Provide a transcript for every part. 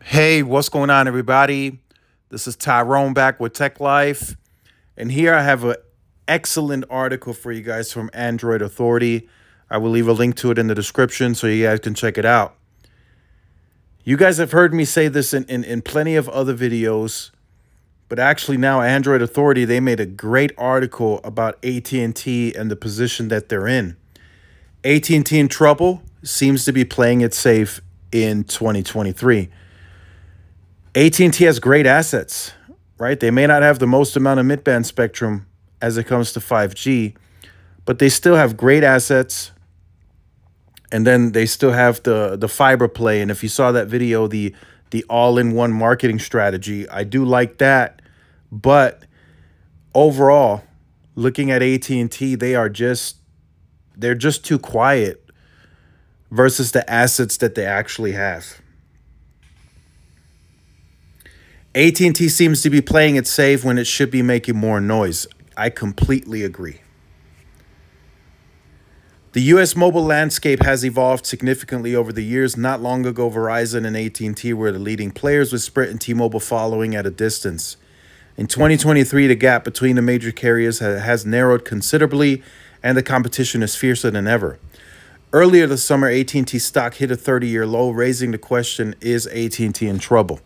Hey, what's going on, everybody? This is Tyrone back with Tech Life. And here I have an excellent article for you guys from Android Authority. I will leave a link to it in the description so you guys can check it out. You guys have heard me say this in plenty of other videos, but actually now Android Authority, they made a great article about AT&T and the position that they're in. AT&T in trouble, seems to be playing it safe in 2023. AT&T has great assets, right? They may not have the most amount of mid-band spectrum as it comes to 5G, but they still have great assets. And then they still have the fiber play. And if you saw that video, the all-in-one marketing strategy, I do like that. But overall, looking at AT&T, they're just too quiet versus the assets that they actually have. AT&T seems to be playing it safe when it should be making more noise. I completely agree. The U.S. mobile landscape has evolved significantly over the years. Not long ago, Verizon and AT&T were the leading players, with Sprint and T-Mobile following at a distance. In 2023, the gap between the major carriers has narrowed considerably, and the competition is fiercer than ever. Earlier this summer, AT&T stock hit a 30-year low, raising the question, is AT&T in trouble?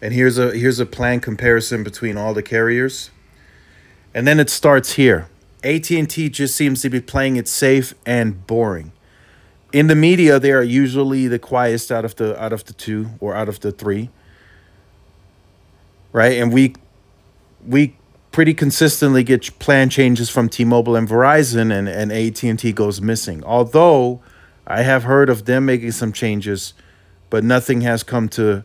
And here's a plan comparison between all the carriers. And then it starts here. AT&T just seems to be playing it safe and boring. In the media, they are usually the quietest out of the two or out of the three. Right? And we pretty consistently get plan changes from T-Mobile and Verizon, and AT&T goes missing. Although I have heard of them making some changes, but nothing has come to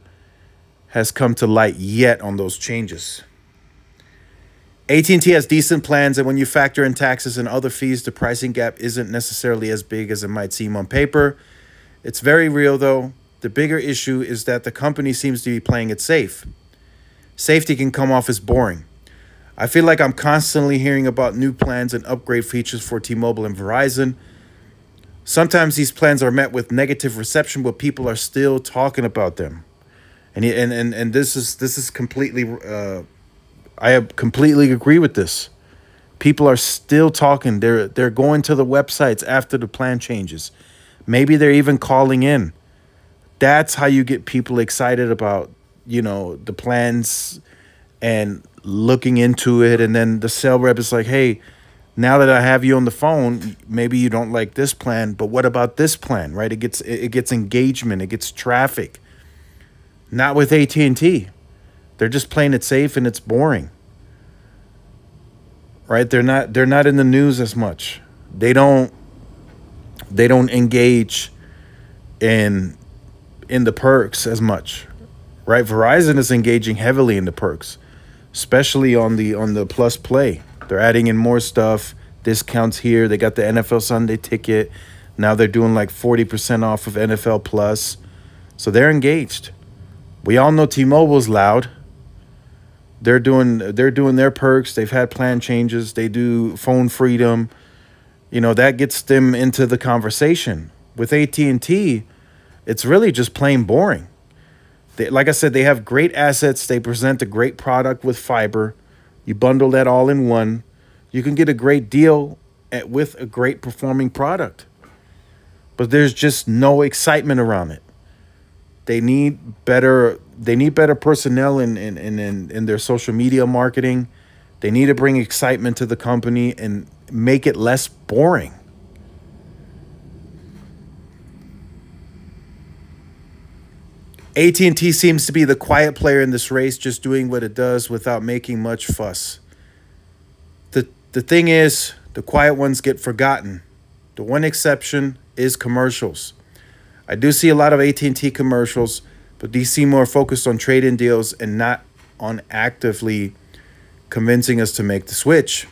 light yet on those changes. AT&T has decent plans, and when you factor in taxes and other fees, the pricing gap isn't necessarily as big as it might seem on paper. It's very real, though. The bigger issue is that the company seems to be playing it safe. Safety can come off as boring. I feel like I'm constantly hearing about new plans and upgrade features for T-Mobile and Verizon. Sometimes these plans are met with negative reception, but people are still talking about them. And this is completely I completely agree with this. People are still talking. They're going to the websites after the plan changes. Maybe they're even calling in. That's how you get people excited about, the plans and looking into it. And then the sales rep is like, hey, now that I have you on the phone, maybe you don't like this plan, but what about this plan, right? It gets engagement, it gets traffic. Not with AT&T. They're just playing it safe and it's boring. Right? They're not in the news as much. They don't engage in the perks as much. Right? Verizon is engaging heavily in the perks, especially on the Plus Play. They're adding in more stuff, discounts here. They got the NFL Sunday ticket. Now they're doing like 40% off of NFL Plus. So they're engaged. We all know T-Mobile's loud. They're doing their perks. They've had plan changes. They do phone freedom. That gets them into the conversation. With AT&T, it's really just plain boring. Like I said, they have great assets. They present a great product with fiber. You bundle that all in one. You can get a great deal with a great performing product. But there's just no excitement around it. They need better personnel in their social media marketing. They need to bring excitement to the company and make it less boring. AT&T seems to be the quiet player in this race, just doing what it does without making much fuss. The thing is, the quiet ones get forgotten. The one exception is commercials. I do see a lot of AT&T commercials, but these seem more focused on trade-in deals and not on actively convincing us to make the switch.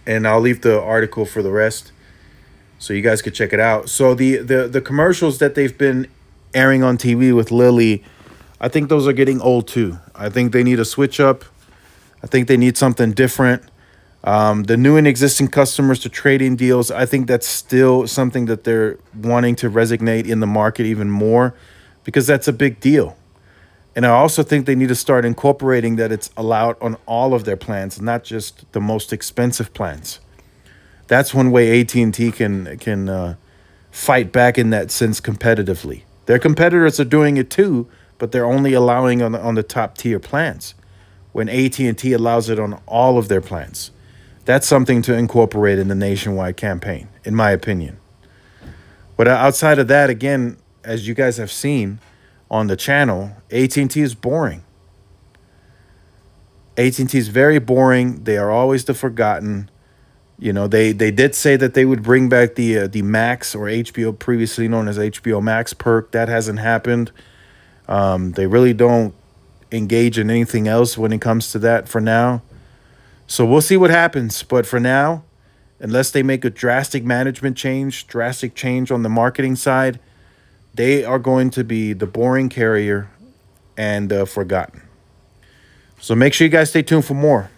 And I'll leave the article for the rest so you guys could check it out. So the commercials that they've been airing on TV with Lily, I think those are getting old too. I think they need a switch up. I think they need something different. The new and existing customers to trade-in deals, I think that's still something that they're wanting to resonate in the market even more, because that's a big deal. And I also think they need to start incorporating that it's allowed on all of their plans, not just the most expensive plans. That's one way AT&T can fight back in that sense competitively. Their competitors are doing it too, but they're only allowing on the top tier plans, when AT&T allows it on all of their plans. That's something to incorporate in the nationwide campaign, in my opinion. But outside of that, again, as you guys have seen on the channel, AT&T is boring. AT&T is very boring. They are always the forgotten. You know, they did say that they would bring back the Max, or HBO, previously known as HBO Max perk. That hasn't happened. They really don't engage in anything else when it comes to that for now. So we'll see what happens. But for now, unless they make a drastic management change, drastic change on the marketing side, they are going to be the boring carrier and forgotten. So make sure you guys stay tuned for more.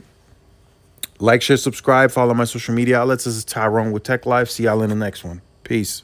Like, share, subscribe, follow my social media outlets. This is Tyrone with Tech Life. See y'all in the next one. Peace.